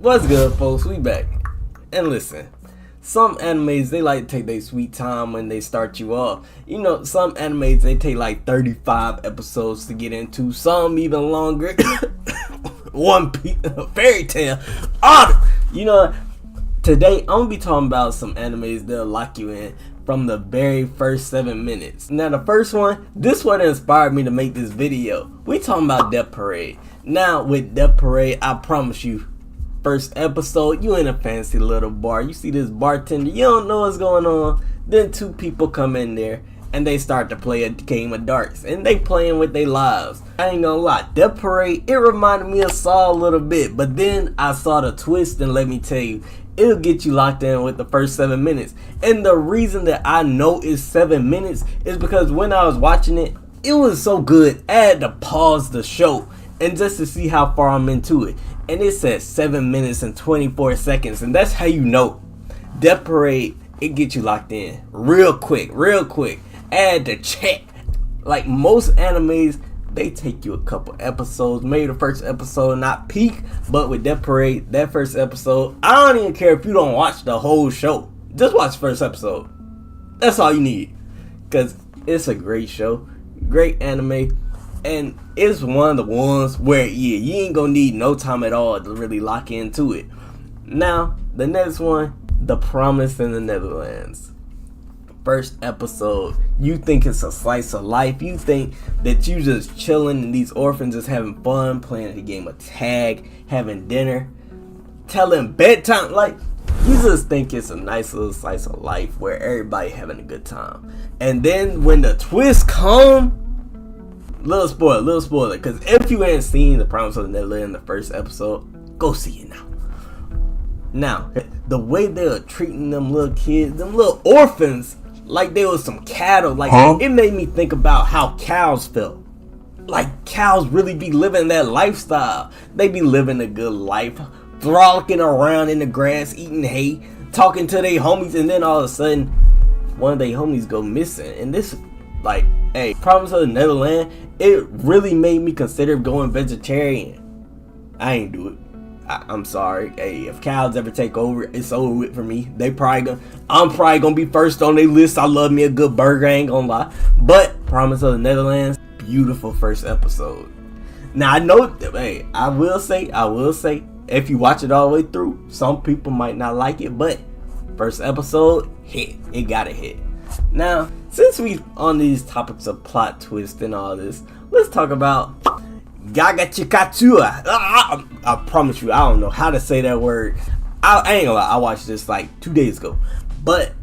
What's good, folks? We back. And listen, some animes, they like to take their sweet time when they start you off. You know, some animes, they take like 35 episodes to get into. Some even longer. One Piece, Fairy Tail. You know, today I'm going to be talking about some animes that'll lock you in from the very first 7 minutes. Now the first one, this one inspired me to make this video. We talking about Death Parade. Now with Death Parade, I promise you, first episode, you in a fancy little bar. You see this bartender, you don't know what's going on. Then two people come in there and they start to play a game of darts. And they playing with their lives. I ain't gonna lie, Death Parade, it reminded me of Saw a little bit. But then I saw the twist, and let me tell you, it'll get you locked in with the first 7 minutes. And the reason that I know it's 7 minutes is because when I was watching it, it was so good, I had to pause the show and just to see how far I'm into it. And it said 7 minutes and 24 seconds. And that's how you know Death Parade, it gets you locked in real quick. I had to check. Like most animes, they take you a couple episodes, maybe the first episode not peak, but with Death Parade, that first episode, I don't even care if you don't watch the whole show. Just watch the first episode. That's all you need. Because it's a great show, great anime, and it's one of the ones where, yeah, you ain't gonna need no time at all to really lock into it. Now, the next one, The Promise in the Netherlands. First episode, you think it's a slice of life. You think that you just chilling and these orphans just having fun, playing a game of tag, having dinner, telling bedtime. Like, you just think it's a nice little slice of life where everybody having a good time. And then when the twist come, little spoiler, because if you ain't seen The Promise of the Netherlands in the first episode, go see it now. Now, the way they were treating them little kids, them little orphans, like they was some cattle. Like, it made me think about how cows felt. Like, cows really be living that lifestyle. They be living a good life, frolicking around in the grass, eating hay, talking to their homies, and then all of a sudden, one of their homies go missing. And this, like, hey, Promise of the Netherlands, it really made me consider going vegetarian. I ain't do it. I'm sorry. Hey, if cows ever take over, it's over with for me. I'm probably gonna be first on their list. I love me a good burger, I ain't gonna lie. But Promise of the Netherlands, beautiful first episode. Now I know, hey, I will say, if you watch it all the way through, some people might not like it, but first episode, hit. It gotta hit. Now, since we on these topics of plot twist and all this, let's talk about Gagachikatua. I promise you, I don't know how to say that word. I ain't gonna lie, I watched this like 2 days ago, but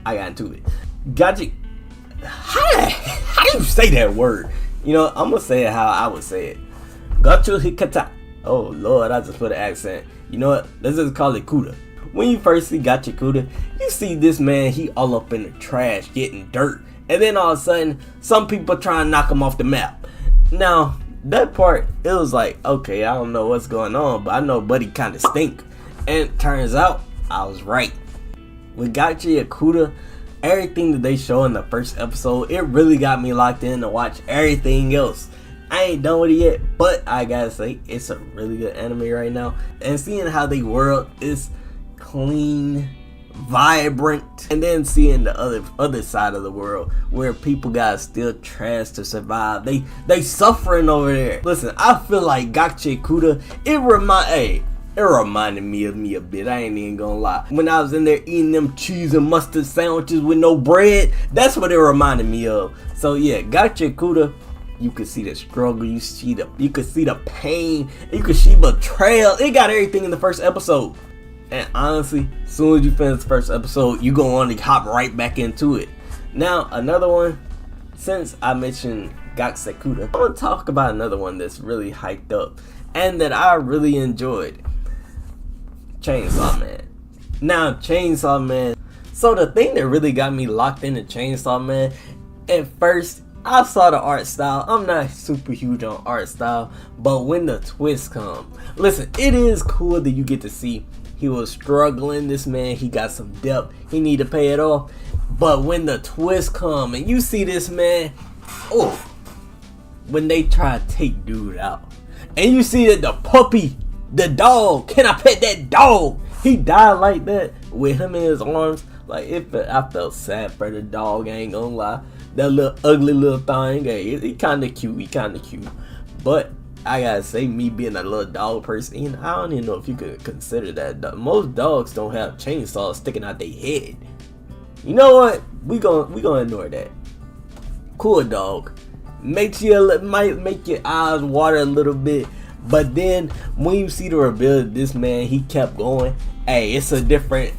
I got into it. How do you say that word? You know, I'm gonna say it how I would say it. Gachikata. Oh Lord, I just put an accent. You know what? Let's just call it Kuda. When you first see Gachikuda, you see this man, he all up in the trash getting dirt, and then all of a sudden, some people try and knock him off the map. Now, that part, it was like, okay, I don't know what's going on, but I know Buddy kind of stink. And it turns out, I was right. With Gachi Akuda, everything that they show in the first episode, it really got me locked in to watch everything else. I ain't done with it yet, but I gotta say, it's a really good anime right now. And seeing how the world is clean, vibrant, and then seeing the other side of the world where people gotta steal trash to survive. They suffering over there. Listen, I feel like Gachi Kuda, it reminded me of me a bit. I ain't even gonna lie. When I was in there eating them cheese and mustard sandwiches with no bread, that's what it reminded me of. So yeah, Gachi Kuda, you could see the struggle, you could see the pain, you could see betrayal. It got everything in the first episode. And honestly, as soon as you finish the first episode, you gonna want to hop right back into it. Now, another one, since I mentioned Gakusekuda, I'm gonna talk about another one that's really hyped up and that I really enjoyed. Chainsaw Man. Now, Chainsaw Man. So the thing that really got me locked into Chainsaw Man, at first, I saw the art style. I'm not super huge on art style, but when the twist come, listen, it is cool that you get to see he was struggling. This man, he got some debt. He need to pay it off. But when the twist come and you see this man, oh, when they try to take dude out, and you see that the puppy The dog. Can I pet that dog? He died like that with him in his arms. Like, I felt sad for the dog, I ain't gonna lie. That little ugly little thing, hey, he kinda cute. But I gotta say, me being a little dog person, I don't even know if you could consider that. Most dogs don't have chainsaws sticking out their head. You know what? We gonna ignore that. Cool dog. Might make your eyes water a little bit. But then when you see the reveal of this man, he kept going. Hey, it's a different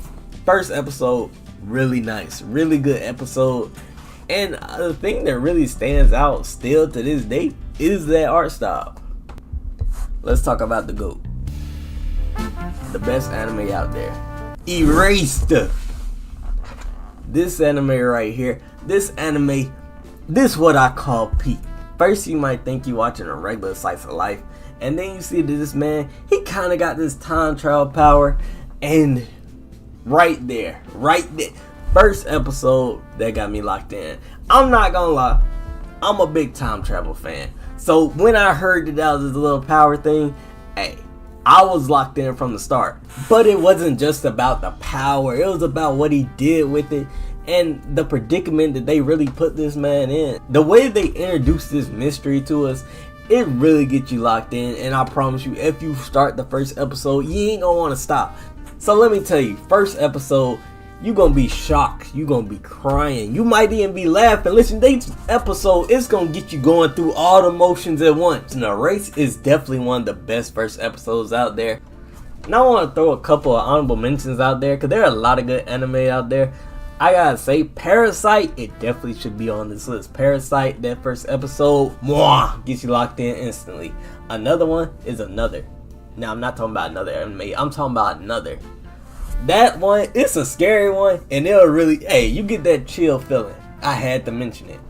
first episode. Really nice, really good episode. And the thing that really stands out still to this day is that art style. Let's talk about the GOAT. The best anime out there. Erased. This anime right here. This what I call peak. First you might think you're watching a regular slice of life. And then you see that this man, he kind of got this time travel power. And right there. First episode that got me locked in. I'm not gonna lie, I'm a big time travel fan. So when I heard that was this little power thing, hey, I was locked in from the start. But it wasn't just about the power, it was about what he did with it and the predicament that they really put this man in. The way they introduced this mystery to us, it really gets you locked in. And I promise you, if you start the first episode, you ain't gonna want to stop. So let me tell you, first episode, you gonna be shocked, you gonna be crying, you might even be laughing. Listen, this episode is gonna get you going through all the emotions at once. And the Race is definitely one of the best first episodes out there. And I want to throw a couple of honorable mentions out there, because there are a lot of good anime out there. I gotta say, Parasite, it definitely should be on this list. Parasite, that first episode, gets you locked in instantly. Another one is Another. Now, I'm not talking about another anime, I'm talking about Another. That one, it's a scary one, and it'll really, hey, you get that chill feeling. I had to mention it.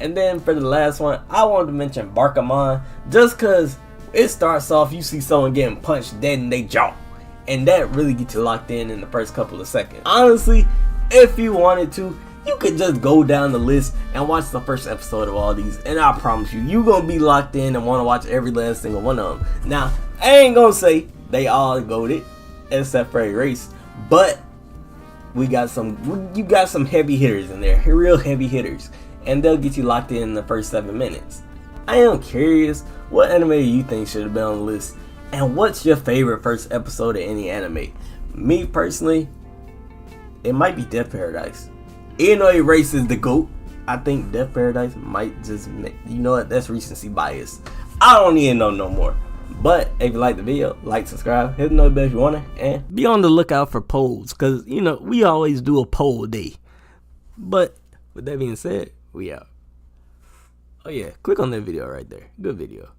And then for the last one, I wanted to mention Barkamon, just because it starts off, you see someone getting punched dead in their jaw. And that really gets you locked in the first couple of seconds. Honestly, if you wanted to, you could just go down the list and watch the first episode of all these. And I promise you, you're going to be locked in and want to watch every last single one of them. Now, I ain't going to say they all goated, except for Erase. But you got some heavy hitters in there, real heavy hitters, and they'll get you locked in the first 7 minutes. I am curious, what anime you think should have been on the list, and what's your favorite first episode of any anime? Me personally, it might be Death Paradise. Even though Erase is the GOAT, I think Death Paradise might just make, you know what, that's recency bias. I don't even know no more. But if you like the video, like, subscribe, hit the notification if you want to, and be on the lookout for polls, because, you know, we always do a poll day. But with that being said, we out. Oh yeah, click on that video right there. Good video.